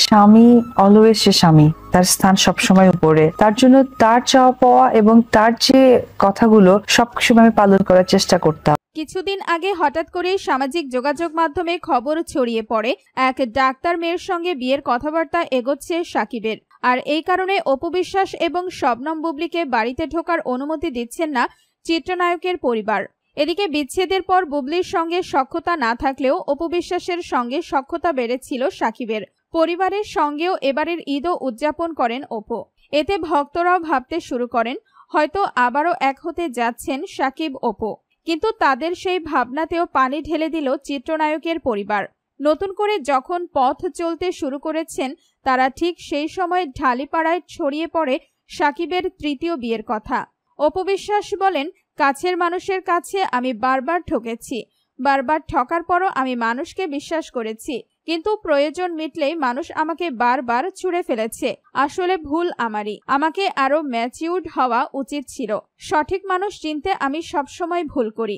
স্বামী অলওয়েজ সে স্বামী, তার স্থান সবসময় উপরে। তার জন্য তার চাওয়া পাওয়া এবং তার যে কথাগুলো সবসময় আমি পালন করার চেষ্টা করতাম। কিছুদিন আগে হঠাৎ করে সামাজিক যোগাযোগ মাধ্যমে খবর ছড়িয়ে পড়ে এক ডাক্তার মেয়ের সঙ্গে বিয়ের কথাবার্তা এগোচ্ছে সাকিবের। আর এই কারণে অপু বিশ্বাস এবং শবনম বুবলিকে বাড়িতে ঢোকার অনুমতি দিচ্ছেন না চিত্রনায়কের পরিবার। এদিকে বিচ্ছেদের পর বুবলির সঙ্গে সখ্যতা না থাকলেও অপু বিশ্বাসের সঙ্গে সখ্যতা বেড়েছিল সাকিবের। পরিবারের সঙ্গেও এবারের ঈদও উদযাপন করেন অপু। এতে ভক্তরাও ভাবতে শুরু করেন হয়তো আবারও এক হতে যাচ্ছেন সাকিব অপু। কিন্তু তাদের সেই ভাবনাতেও পানি ঢেলে দিল চিত্রনায়কের পরিবার। নতুন করে যখন পথ চলতে শুরু করেছেন তারা ঠিক সেই সময় ঢালিপাড়ায় ছড়িয়ে পড়ে সাকিবের তৃতীয় বিয়ের কথা। অপু বিশ্বাস বলেন, কাছের মানুষের কাছে আমি বারবার ঠকেছি, বারবার ঠকার পরও আমি মানুষকে বিশ্বাস করেছি, কিন্তু প্রয়োজন মিটলেই মানুষ আমাকে বারবার ছুঁড়ে ফেলেছে। আসলে ভুল আমারই, আমাকে আরো ম্যাচিউরড হওয়া উচিত ছিল। সঠিক মানুষ চিনতে আমি সবসময় ভুল করি।